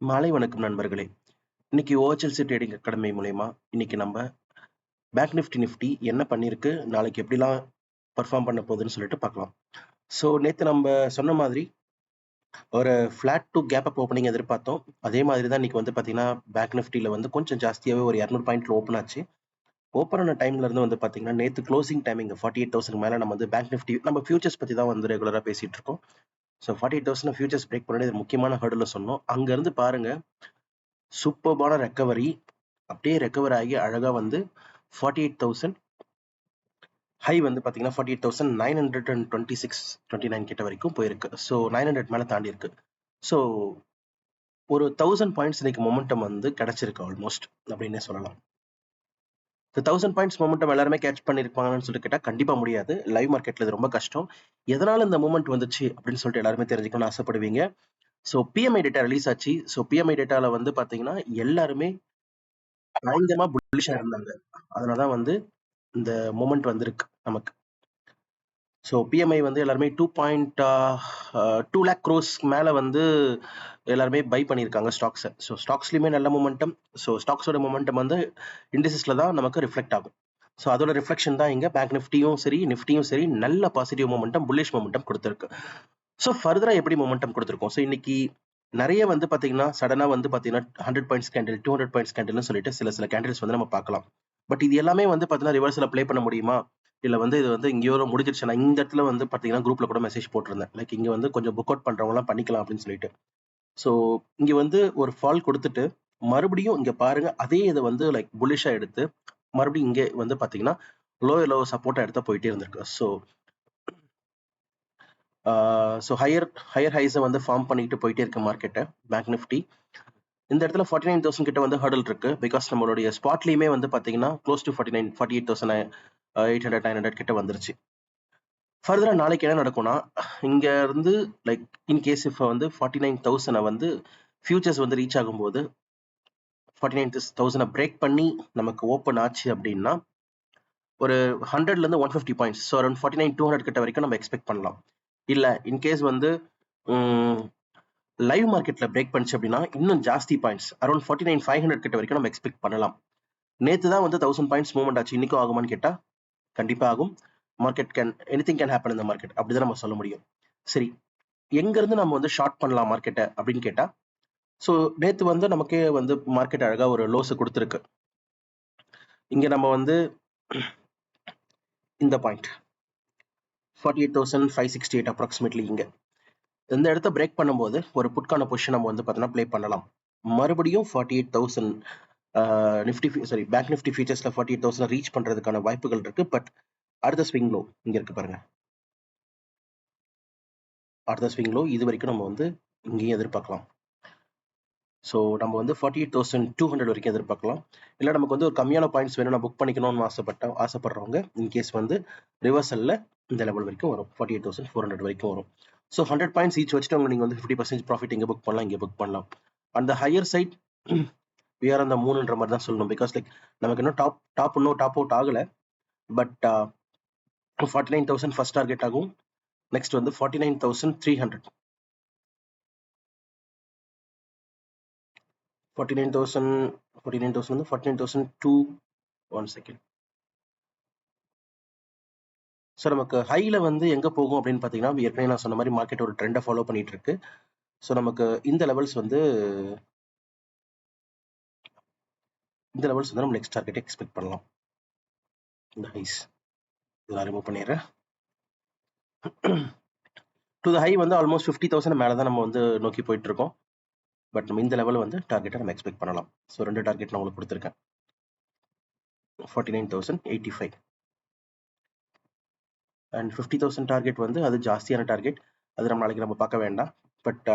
மாலை வணக்கம் நண்பர்களே. இன்னைக்கு ஓஎச்எல்சி ட்ரேடிங் அகாடமி மூலயமா இன்னைக்கு நம்ம பேங்க் நிஃப்டி என்ன பண்ணியிருக்கு, நாளைக்கு எப்படிலாம் பர்ஃபார்ம் பண்ண போகுதுன்னு சொல்லிட்டு பார்க்கலாம். ஸோ நேற்று நம்ம சொன்ன மாதிரி ஒரு flat to gap up opening எதிர்பார்த்தோம். அதே மாதிரி தான் இன்னைக்கு வந்து பார்த்தீங்கன்னா பேங்க் நிஃப்டியில் வந்து கொஞ்சம் ஜாஸ்தியாகவே ஒரு 200 பாயிண்ட்ல ஓப்பன் ஆச்சு. ஓப்பன் ஆன டைம்ல இருந்து வந்து பார்த்தீங்கன்னா நேற்று க்ளோசிங் டைமிங் 48,000 மேலே நம்ம வந்து பேங்க் நிஃப்டி நம்ம ஃபியூச்சர்ஸ் பற்றி தான் வந்து ரெகுலராக பேசிட்டு இருக்கோம். ஸோ 48,000 ஃபியூச்சர்ஸ் பிரேக் பண்ணி முக்கியமான ஹர்டில் சொன்னோம். அங்கேருந்து பாருங்க சூப்பர்பான ரெக்கவரி, அப்படியே ரெக்கவர் ஆகி அழகா வந்து 48,000 ஹை வந்து பாத்தீங்கன்னா 48,926 29 கிட்ட வரைக்கும் போயிருக்கு. ஸோ 900 மேல தாண்டி இருக்கு. ஸோ ஒரு 1000 பாயிண்ட்ஸ் இன்னைக்கு மொமெண்டம் வந்து கிடைச்சிருக்கு ஆல்மோஸ்ட் அப்படின்னே சொல்லலாம். இந்த 1000 பாயிண்ட்ஸ் மொமெண்டம் எல்லாருமே கேட்ச் பண்ணிருப்பாங்கன்னு சொல்லிட்டு கேட்டா கண்டிப்பா முடியாது. லைவ் மார்க்கெட்ல இது ரொம்ப கஷ்டம். எதனால இந்த மூமெண்ட் வந்துச்சு அப்படின்னு சொல்லிட்டு எல்லாருமே தெரிஞ்சுக்கணும்னு ஆசைப்படுவீங்க. ஸோ பிஎம்ஐ டேட்டா ரிலீஸ் ஆச்சு. ஸோ பிஎம்ஐ டேட்டால வந்து பாத்தீங்கன்னா எல்லாருமே பயங்கரமா புல்லிஷா இருந்தாங்க. அதனாலதான் வந்து இந்த மூமெண்ட் வந்திருக்கு நமக்கு. ஸோ பிஎம்ஐ வந்து எல்லாருமே 2 லேக் க்ரோஸ் மேலே வந்து எல்லாருமே பை பண்ணியிருக்காங்க ஸ்டாக்ஸை. ஸோ ஸ்டாக்ஸ்லையுமே நல்ல மொமெண்டம். ஸோ ஸ்டாக்ஸோட மொமெண்டம் வந்து இண்டஸ்ட்ரிஸில் தான் நமக்கு ரிஃப்ளெக்ட் ஆகும். ஸோ அதோட ரிஃப்ளெக்ஷன் தான் இங்கே பேங்க் நிஃப்டியும் சரி நிஃப்டியும் சரி நல்ல பாசிட்டிவ் மொமெண்டம் புல்லிஷ் மொமெண்டம் கொடுத்துருக்கு. ஸோ ஃபர்தராக எப்படி மொமெண்டம் கொடுத்துருக்கோம். ஸோ இன்னைக்கு நிறைய வந்து பார்த்தீங்கன்னா சடனாக வந்து பார்த்தீங்கன்னா 100 பாயிண்ட்ஸ் கேண்டில் 200 பாயிண்ட்ஸ் கேண்டில்னு சொல்லிட்டு சில கேண்டில்ஸ் வந்து நம்ம பார்க்கலாம். பட் இது எல்லாமே வந்து பார்த்தீங்கன்னா ரிவர்ஸில் ப்ளே பண்ண முடியுமா, இல்லை வந்து இது வந்து இங்கேயோ முடிஞ்சிருச்சு. நான் இந்த இடத்துல வந்து பார்த்தீங்கன்னா குரூப்ல கூட மெசேஜ் போட்டிருந்தேன். லைக் இங்கே வந்து கொஞ்சம் புக் அவுட் பண்ணுறவங்களாம் பண்ணிக்கலாம் அப்படின்னு சொல்லிட்டு. ஸோ இங்கே வந்து ஒரு ஃபால் கொடுத்துட்டு மறுபடியும் இங்கே பாருங்க அதே இதை வந்து லைக் புல்லிஷாக எடுத்து மறுபடியும் இங்கே வந்து பார்த்தீங்கன்னா லோ சப்போர்ட்டாக எடுத்து போயிட்டே இருந்திருக்கு. ஸோ ஹையர் ஹைஸை வந்து ஃபார்ம் பண்ணிட்டு போயிட்டே இருக்க மார்க்கெட்டை பேங்க் நிஃப்டி இந்த இடத்துல 49,000 கிட்ட வந்து ஹர்டல் இருக்கு. பிகாஸ் நம்மளுடைய ஸ்பாட்லயுமே வந்து பாத்தீங்கன்னா க்ளோஸ் டு 48,800 900 கிட்ட வந்துருச்சு. ஃபர்தரா நாளைக்கு என்ன நடக்கும்னா இங்க இருந்து லைக் இன் கேஸ் இஃப் வந்து 49,000 வந்து ஃபியூச்சர்ஸ் வந்து ரீச் ஆகும்போது 49,000 பிரேக் பண்ணி நமக்கு ஓப்பன் ஆச்சு அப்படின்னா ஒரு 100ல இருந்து 150 பாயிண்ட்ஸ், ஸோ அரௌண்ட் 49,200 கிட்ட வரைக்கும் நம்ம எக்ஸ்பெக்ட் பண்ணலாம். இல்ல இன்கேஸ் வந்து லைவ் மார்க்கெட்ல பிரேக் பண்ணிச்சு அப்படின்னா இன்னும் ஜாஸ்தி பாயிண்ட்ஸ் அரௌண்ட் 49,500 கிட்ட வரைக்கும் நம்ம எக்ஸ்பெக்ட் பண்ணலாம். நேத்து தான் வந்து 1000 பாயிண்ட்ஸ் மூவ்மெண்ட் ஆச்சு. இன்னைக்கும் ஆகுமான்னு கேட்டா கண்டிப்பா ஆகும். மார்க்கெட் எனிதிங் கேன் ஹேப்பன் இந்த மார்க்கெட், அப்படிதான் நம்ம சொல்ல முடியும். சரி, எங்க இருந்து நம்ம வந்து ஷார்ட் பண்ணலாம் மார்க்கெட்டை அப்படின்னு கேட்டா, ஸோ நேத்து வந்து நமக்கே வந்து மார்க்கெட் அழகா ஒரு லோஸ் கொடுத்துருக்கு. இங்க நம்ம வந்து இந்த பாயிண்ட் 48,568 அப்ராக்சிமேட்லி இங்க இந்த இடத்த பிரேக் பண்ணும்போது ஒரு புட்கான பொசிஷன் நம்ம வந்து பார்த்தீங்கன்னா ப்ளே பண்ணலாம். மறுபடியும் 48,000 நிஃப்டி சாரி பேங்க் நிஃப்டி ஃபியூச்சர்ஸ்ல 48,000 ரீச் பண்றதுக்கான வாய்ப்புகள் இருக்கு. பட் அடுத்த ஸ்விங் லோ இங்க இருக்கு பாருங்க. அடுத்த ஸ்விங் லோ இது வரைக்கும் நம்ம வந்து இங்கேயும் எதிர்பார்க்கலாம். ஸோ நம்ம வந்து 48,200 வரைக்கும் எதிர்பார்க்கலாம். இல்லை நமக்கு வந்து ஒரு கம்மியான பாயிண்ட்ஸ் வேணும், நான் புக் பண்ணிக்கணும்னு ஆசைப்படுறவங்க இன்கேஸ் வந்து ரிவர்சல்ல இந்த லெவல் வரைக்கும் வரும். 48,400 வரைக்கும் வரும். ஸோ 100 பாயிண்ட்ஸ் ஈச் வச்சுட்டு நீங்கள் வந்து 50% ப்ராஃபிட் இங்கே புக் பண்ணலாம், இங்கே புக் பண்ணலாம். அந்த ஹையர் சைட் விஆர் அந்த 3ன்ற மாதிரி தான் சொல்லணும். பிகாஸ் லைக் நமக்கு இன்னும் டாப் அவுட் ஆகலை. பட் 49,000 ஃபர்ஸ்ட் டார்கெட் ஆகும். நெக்ஸ்ட் வந்து 49,300 49,000 வந்து 49,002 1 செகண்ட். ஸோ நமக்கு ஹைல வந்து எங்க போகும் அப்படின்னு பார்த்தீங்கன்னா ஏற்கனவே நான் சொன்ன மாதிரி மார்க்கெட் ஒரு ட்ரெண்டை ஃபாலோ பண்ணிட்டு இருக்கு. ஸோ நமக்கு இந்த லெவல்ஸ் வந்து நம்ம நெக்ஸ்ட் டார்கெட் எக்ஸ்பெக்ட் பண்ணலாம். இந்த ஹைஸ் இதெல்லாம் ரிமூவ் பண்ணிடுறேன். டு த ஹை வந்து ஆல்மோஸ்ட் 50,000 மேலே தான் நம்ம வந்து நோக்கி போயிட்டு இருக்கோம். பட் நம்ம இந்த லெவலில் வந்து டார்கெட்டை நம்ம எக்ஸ்பெக்ட் பண்ணலாம். ஸோ 2 டார்கெட் நான் உங்களுக்கு கொடுத்துருக்கேன். 49,085 அண்ட் 50,000 டார்கெட் வந்து அது ஜாஸ்தியான டார்கெட். அது நம்ம நாளைக்கு நம்ம பார்க்க வேண்டாம். பட்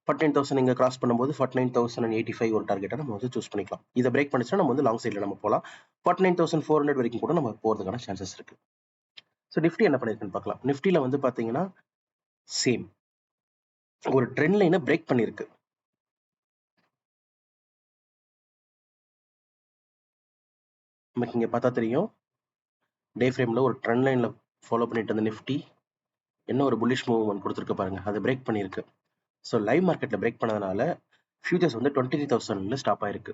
49,000 இங்கே கிராஸ் பண்ணும்போது 49,085 ஒரு டார்கெட்டை நம்ம வந்து சூஸ் பண்ணிக்கலாம். இதை பிரேக் பண்ணிச்சுன்னா நம்ம வந்து லாங் சைடில் நம்ம போகலாம். 49,400 வரைக்கும் கூட நம்ம போகிறதுக்கான சான்சஸ் இருக்கு. ஸோ நிஃப்டி என்ன பண்ணியிருக்குன்னு பார்க்கலாம். நிஃப்டியில் வந்து பார்த்தீங்கன்னா சேம் ஒரு ட்ரெண்ட் லைனை பிரேக் பண்ணியிருக்கு. நமக்கு இங்கே பார்த்தா தெரியும் டே ஃப்ரேமில் ஒரு ட்ரெண்ட் லைனில் ஃபாலோ பண்ணிட்டு இருந்த நிஃப்டி என்ன ஒரு புல்லிஷ் மூவ்மெண்ட் கொடுத்துருக்கு பாருங்க, அதை பிரேக் பண்ணியிருக்கு. ஸோ லைவ் மார்க்கெட்டில் பிரேக் பண்ணதுனால ஃபியூச்சர்ஸ் வந்து 23,000 ஸ்டாப் ஆயிருக்கு.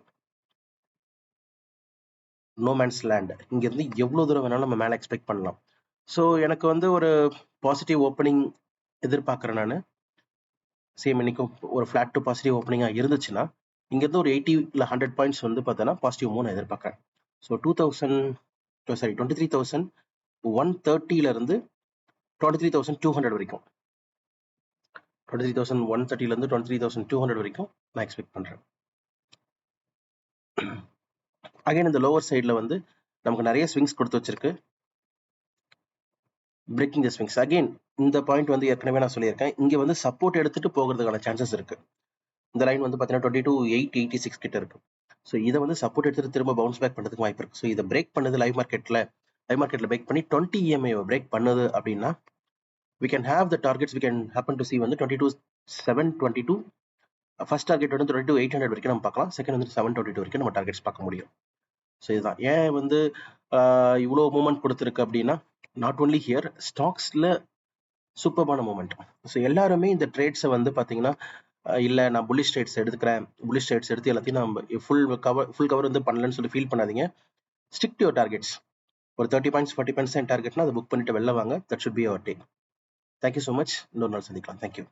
No man's land. இங்கேருந்து எவ்வளோ தூரம் வேணாலும் நம்ம மேலே எக்ஸ்பெக்ட் பண்ணலாம். ஸோ எனக்கு வந்து ஒரு பாசிட்டிவ் ஓப்பனிங் எதிர்பார்க்குறேன் நான். சேம் இன்னைக்கும் ஒரு ஃப்ளாட் டு பாசிட்டிவ் ஓப்பனிங்காக இருந்துச்சுன்னா இங்கேருந்து ஒரு 80 இல்லை 100 பாயிண்ட்ஸ் வந்து பார்த்தோன்னா பாசிட்டிவ் மூவ் நான் எதிர்பார்க்குறேன். ஸோ 23,130 23,200 வரைக்கும் 23,130 23,200 வரைக்கும் நான் எக்ஸ்பெக்ட் பண்ணுறேன். அகைன் இந்த லோவர் சைடில் வந்து நமக்கு நிறைய ஸ்விங்ஸ் கொடுத்து வச்சிருக்கு. பிரேக்கிங் த ஸ்விங்ஸ் அகைன் இந்த பாயிண்ட் வந்து ஏற்கனவே நான் சொல்லியிருக்கேன். இங்கே வந்து சப்போர்ட் எடுத்துட்டு போகிறதுக்கான சான்சஸ் இருக்கு. இந்த லைன் வந்து பார்த்தீங்கன்னா 22,886 கிட்ட இருக்கு. ஸோ இதை வந்து சப்போர்ட் எடுத்துட்டு திரும்ப பவுன்ஸ் பேக் பண்ணுறதுக்கு வாய்ப்பு இருக்கு. ஸோ இதை பிரேக் பண்ணுது லைவ் மார்க்கெட்டில் பிரேக் பண்ணி 20 EMA பிரேக் பண்ணுது அப்படின்னா we can have the targets we can happen to see வந்து 22,722. ஃபர்ஸ்ட் டார்கெட் வந்து 22,800 வரைக்கும் நம்ம பார்க்கலாம். செகண்ட் வந்து 722 வரைக்கும் நம்ம டார்கெட்ஸ் பார்க்க முடியும். ஸோ இதுதான் ஏன் வந்து இவ்வளோ மூமெண்ட் கொடுத்துருக்கு அப்படின்னா நாட் ஓன்லி ஹியர் ஸ்டாக்ஸில் சூப்பர்பான மூமெண்ட். ஸோ எல்லாருமே இந்த ட்ரேட்ஸை வந்து பார்த்தீங்கன்னா இல்லை நான் புல்லிஷ் ட்ரேட்ஸ் எடுத்து எல்லாத்தையும் நம்ம ஃபுல் கவர் வந்து பண்ணலன்னு சொல்லி ஃபீல் பண்ணாதீங்க. Stick to your targets. ஒரு 30 பாயிண்ட்ஸ் 40 பாயிண்ட்ஸ் டார்கெட்னா அதை புக் பண்ணிட்டு வெளில வாங்க. That should be our take. Thank you so much. இன்னொரு நாள் சந்திக்கலாம். தேங்க்யூ.